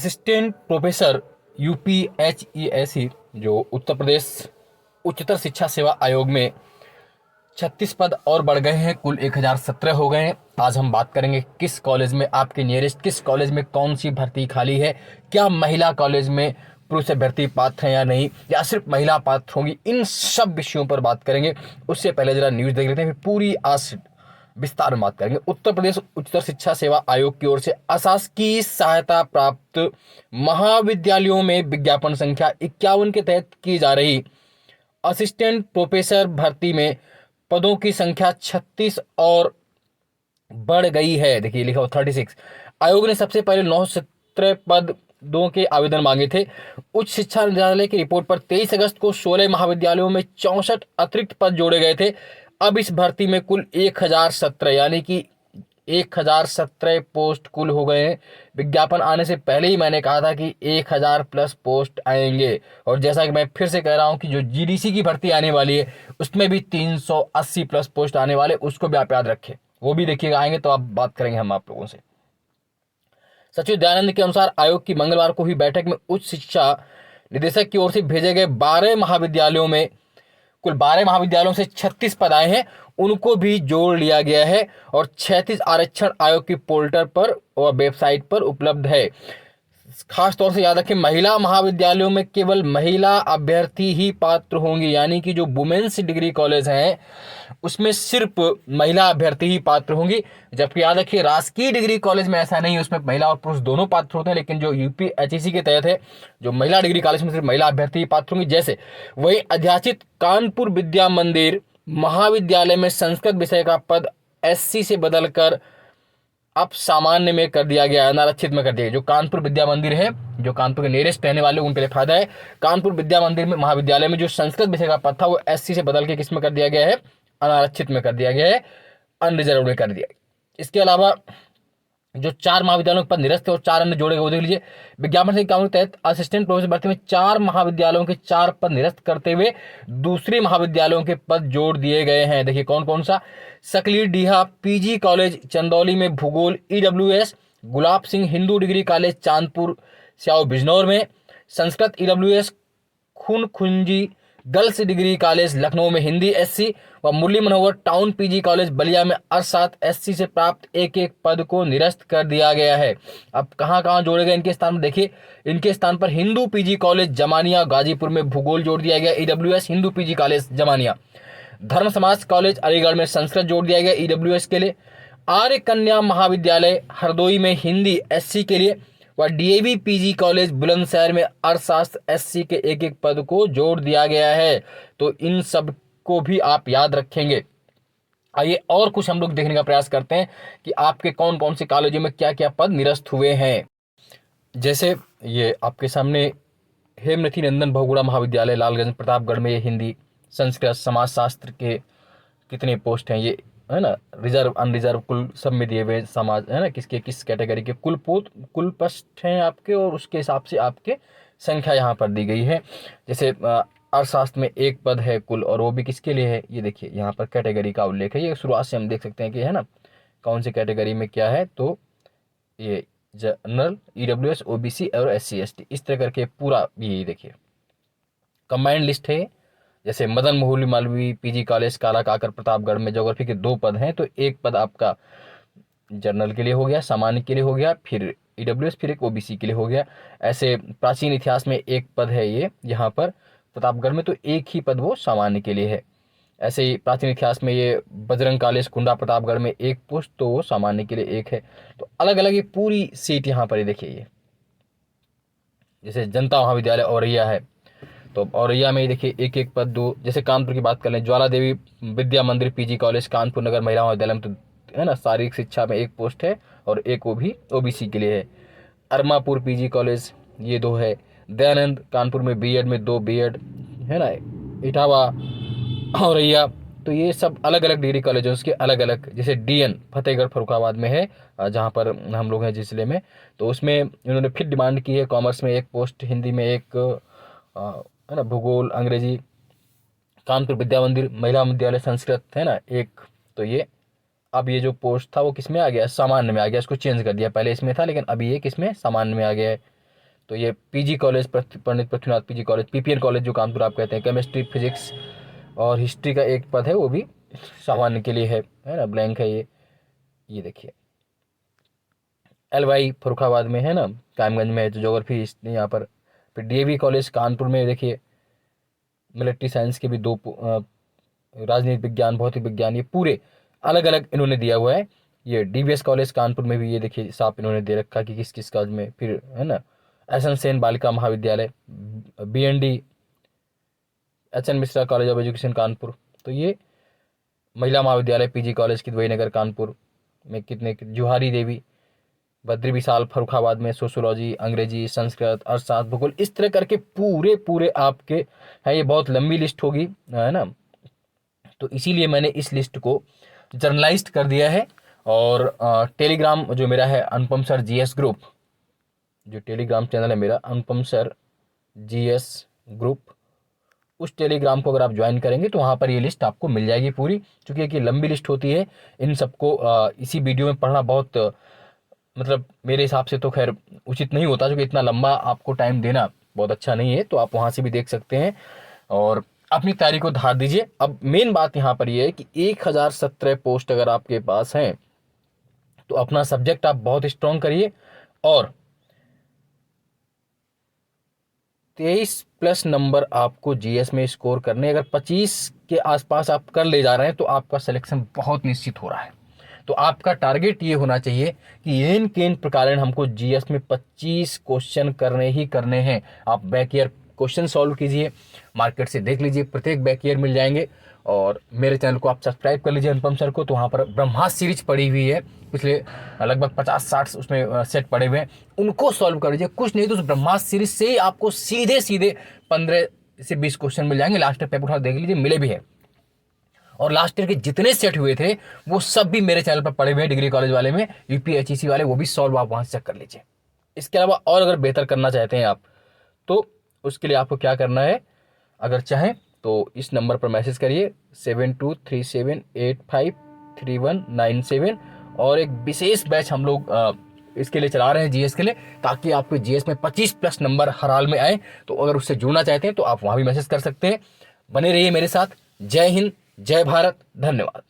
Assistant professor यूपीएचईएससी जो उत्तर प्रदेश उच्चतर शिक्षा सेवा आयोग में 36 पद और बढ़ गए हैं, कुल 1017 हो गए हैं। आज हम बात करेंगे किस कॉलेज में आपके नियरेस्ट किस कॉलेज में कौन सी भर्ती खाली है, क्या महिला कॉलेज में पुरुष अभ्यर्थी पात्र हैं या नहीं, या सिर्फ महिला पात्र होंगी। इन सब विषयों पर बात करेंगे। उससे पहले जरा न्यूज देख लेते हैं, फिर पूरी आज विस्तार में बात करेंगे। उत्तर प्रदेश उच्चतर शिक्षा सेवा आयोग की ओर से अशासकीय सहायता प्राप्त महाविद्यालयों में विज्ञापन संख्या 51 के तहत की जा रही असिस्टेंट प्रोफेसर भर्ती में पदों की संख्या 36 और बढ़ गई है। देखिए लिखा हो 36। आयोग ने सबसे पहले 917 पदों के आवेदन मांगे थे। उच्च शिक्षा निदेशालय की रिपोर्ट पर 23 अगस्त को 16 महाविद्यालयों में 64 अतिरिक्त पद जोड़े गए थे। अब इस भर्ती में कुल 1017 यानी कि 1017 पोस्ट कुल हो गए हैं। विज्ञापन आने से पहले ही मैंने कहा था कि 1000 प्लस पोस्ट आएंगे, और जैसा कि मैं फिर से कह रहा हूं कि जो जीडीसी की भर्ती आने वाली है उसमें भी 380 प्लस पोस्ट आने वाले, उसको भी आप याद रखें। वो भी देखिएगा, आएंगे तो आप बात करेंगे हम आप लोगों से। सचिव दयानंद के अनुसार आयोग की मंगलवार को हुई बैठक में उच्च शिक्षा निदेशक की ओर से भेजे गए 12 महाविद्यालयों में कुल 12 महाविद्यालयों से 36 पद आए हैं, उनको भी जोड़ लिया गया है और 36 आरक्षण आयोग की पोर्टल पर और वेबसाइट पर उपलब्ध है। खास तौर से याद रखें, महिला महाविद्यालयों में केवल महिला अभ्यर्थी ही पात्र होंगी, यानी कि जो वुमेन्स डिग्री कॉलेज हैं उसमें सिर्फ महिला अभ्यर्थी ही पात्र होंगी। जबकि याद रखिए राजकीय डिग्री कॉलेज में ऐसा नहीं है, उसमें महिला और पुरुष दोनों पात्र होते हैं। लेकिन जो यूपीएचईसी के तहत है, जो महिला डिग्री कॉलेज में सिर्फ महिला अभ्यर्थी ही पात्र होंगी। जैसे वही अध्याचित कानपुर विद्या मंदिर महाविद्यालय में संस्कृत विषय का पद एससी से बदलकर अब सामान्य में कर दिया गया, अनारक्षित में कर दिया गया। जो कानपुर विद्या मंदिर है, जो कानपुर के नियरेस्ट रहने वाले उनके लिए फायदा है। कानपुर विद्या मंदिर में महाविद्यालय में जो संस्कृत विषय का पद था वो एससी से बदल के किस में कर दिया गया है, अनारक्षित में कर दिया गया है, अनरिजर्व में कर दिया गया। इसके अलावा जो 4 महाविद्यालयों के पद निरस्त और 4 अन्य जोड़े गए, वो देख लीजिए। विज्ञापन के कानून के तहत असिस्टेंट प्रोफेसर भर्ती में 4 महाविद्यालयों के 4 पद निरस्त करते हुए दूसरे महाविद्यालयों के पद जोड़ दिए गए हैं। देखिए कौन कौन सा। सकली डीहा पीजी कॉलेज चंदौली में भूगोल EWS, Gulab Singh Hindu degree college Chandpur Syau Bijnor में Sanskrit EWS, Khunkhunji girls degree college Lucknow में हिंदी एससी व Murli Manohar town PG college Ballia में अर्थशास्त्र एससी से प्राप्त एक एक पद को निरस्त कर दिया गया है। अब कहां कहां जोड़े गए इनके स्थान पर देखिए। इनके स्थान पर हिंदू पीजी कॉलेज जमानिया गाजीपुर में भूगोल जोड़ दिया गया, EWS Hindu PG college Jamania. Dharm Samaj college Aligarh में संस्कृत जोड़ दिया गया ईडब्ल्यूएस के लिए। आर्य कन्या महाविद्यालय हरदोई में हिंदी एससी के लिए व डीएवी पीजी कॉलेज बुलंदशहर में अर्थशास्त्र एससी के एक एक पद को जोड़ दिया गया है। तो इन सब को भी आप याद रखेंगे। आइए और कुछ हम लोग देखने का प्रयास करते हैं कि आपके कौन कौन से कॉलेजों में क्या क्या पद निरस्त हुए हैं। जैसे ये आपके सामने हेमरथी नंदन बहुगुणा महाविद्यालय लालगंज प्रतापगढ़ में ये हिंदी संस्कृत समाजशास्त्र के कितने पोस्ट हैं, ये है ना, रिजर्व अनरिजर्व कुल सब में दिए हुए समाज है ना, किसके किस कैटेगरी के कुल पोस्ट हैं आपके, और उसके हिसाब से आपके संख्या यहाँ पर दी गई है। जैसे अर्थशास्त्र में 1 पद है कुल, और वो भी किसके लिए है, ये देखिए यहाँ पर कैटेगरी का उल्लेख है। ये शुरुआत से हम देख सकते हैं कि है ना कौन सी कैटेगरी में क्या है। तो ये जनरल, ईडब्ल्यूएस, ओबीसी और एससी एसटी, इस तरह करके पूरा ये देखिए कंबाइंड लिस्ट है। जैसे मदन मोहन मालवीय पीजी कॉलेज काला काकर प्रतापगढ़ में ज्योग्राफी के 2 पद हैं, तो 1 पद आपका जनरल के लिए हो गया, सामान्य के लिए हो गया, फिर ईडब्ल्यूएस, फिर एक ओबीसी के लिए हो गया। ऐसे प्राचीन इतिहास में 1 पद है ये यहाँ पर प्रतापगढ़ में, तो 1 ही पद वो सामान्य के लिए है। ऐसे ही प्राचीन इतिहास में ये बजरंग कॉलेज कुंडा प्रतापगढ़ में 1 पोस्ट, तो वो सामान्य के लिए 1 है। तो अलग अलग ये पूरी सीट यहाँ पर देखिए। ये जैसे जनता महाविद्यालय औरैया है, तो औरैया में देखिए 1 1 पद 2। जैसे कानपुर की बात कर लें, ज्वाला देवी विद्या मंदिर पीजी कॉलेज कानपुर नगर महिला महाविद्यालय में, तो है ना शारीरिक शिक्षा में 1 पोस्ट है और 1 वो भी ओबीसी के लिए है। अरमापुर पीजी कॉलेज ये 2 है। दयानंद कानपुर में बीएड में 2 बीएड है ना। इटावा औरैया, तो ये सब अलग अलग डिग्री कॉलेज है, उसके अलग अलग। जैसे डीएन फतेहगढ़ फर्रुखाबाद में है, जहाँ पर हम लोग हैं जिस जिले में, तो उसमें इन्होंने फिर डिमांड की है। कॉमर्स में 1 पोस्ट, हिंदी में 1 है ना, भूगोल अंग्रेजी। कानपुर विद्या मंदिर महिला विद्यालय संस्कृत है ना 1। तो ये अब ये जो पोस्ट था वो किस में आ गया, सामान्य में आ गया। इसको चेंज कर दिया, पहले इसमें था लेकिन अभी ये किस में, सामान्य में आ गया है। तो ये PG college, Pandit Prithvinath PG college, PPN college जो कानपुर आप कहते हैं, केमिस्ट्री, फिजिक्स और हिस्ट्री का एक पद है, वो भी सामान्य के लिए है ना, ब्लैंक है ये देखिए। एलवाई फरुखाबाद में है ना, कायमगंज में है, तो जोग्राफी यहाँ पर। फिर डीएवी कॉलेज कानपुर में देखिए, मिलिट्री साइंस के भी दो, राजनीति विज्ञान, भौतिक विज्ञान, ये पूरे अलग अलग इन्होंने दिया हुआ है। ये डीवीएस कॉलेज कानपुर में भी ये देखिए साफ इन्होंने दे रखा कि किस किस कॉलेज में। फिर है ना, SN Sen Balika Mahavidyalaya, BND, HN Mishra college of education Kanpur, तो ये महिला महाविद्यालय पीजी कॉलेज किदवई नगर कानपुर में कितने, जुहारी देवी, बद्री विशाल फरुखाबाद में सोशियोलॉजी, अंग्रेजी, संस्कृत, अर्थशास्त्र, भूगोल, इस तरह करके पूरे पूरे आपके है। ये बहुत लंबी लिस्ट होगी, है ना, तो इसीलिए मैंने इस लिस्ट को जर्नलाइज्ड कर दिया है। और टेलीग्राम जो मेरा है अनुपम सर जीएस ग्रुप, जो टेलीग्राम चैनल है मेरा अनुपम सर जीएस ग्रुप, उस टेलीग्राम को अगर आप ज्वाइन करेंगे तो वहाँ पर ये लिस्ट आपको मिल जाएगी पूरी। चूँकि एक लंबी लिस्ट होती है, इन सबको इसी वीडियो में पढ़ना बहुत मतलब मेरे हिसाब से तो खैर उचित नहीं होता, क्योंकि इतना लंबा आपको टाइम देना बहुत अच्छा नहीं है। तो आप वहाँ से भी देख सकते हैं और अपनी तैयारी को धार दीजिए। अब मेन बात यहाँ पर ये है कि 1017 पोस्ट अगर आपके पास हैं तो अपना सब्जेक्ट आप बहुत स्ट्रॉन्ग करिए, और 23+ नंबर आपको जीएस में स्कोर करने। अगर 25 के आसपास आप कर ले जा रहे हैं तो आपका सिलेक्शन बहुत निश्चित हो रहा है। तो आपका टारगेट ये होना चाहिए कि इन किन प्रकार हमको जीएस में 25 क्वेश्चन करने ही करने हैं। आप बैक ईयर क्वेश्चन सॉल्व कीजिए, मार्केट से देख लीजिए, प्रत्येक बैक ईयर मिल जाएंगे। और मेरे चैनल को आप सब्सक्राइब कर लीजिए अनुपम सर को, तो वहाँ पर ब्रह्मास्त्र सीरीज पड़ी हुई है, पिछले लगभग 50-60 उसमें सेट पड़े हुए हैं, उनको सॉल्व कर लीजिए। कुछ नहीं तो उस ब्रह्मास्त्र सीरीज से ही आपको सीधे सीधे 15 से 20 क्वेश्चन मिल जाएंगे। लास्ट ईयर पेपर उठा देख लीजिए, मिले भी है। और लास्ट ईयर के जितने सेट हुए थे वो सब भी मेरे चैनल पर पड़े हुए हैं, डिग्री कॉलेज वाले में, यूपीएचईसी वाले, वो भी सॉल्व आप वहाँ से चेक कर लीजिए। इसके अलावा और अगर बेहतर करना चाहते हैं आप, तो उसके लिए आपको क्या करना है, अगर चाहें तो इस नंबर पर मैसेज करिए 7237853197। और एक विशेष बैच हम लोग इसके लिए चला रहे हैं, जीएस के लिए, ताकि आपके जीएस में 25+ नंबर हर हाल में आए। तो अगर उससे जुड़ना चाहते हैं तो आप वहाँ भी मैसेज कर सकते हैं। बने रहिए मेरे साथ। जय हिंद, जय भारत, धन्यवाद।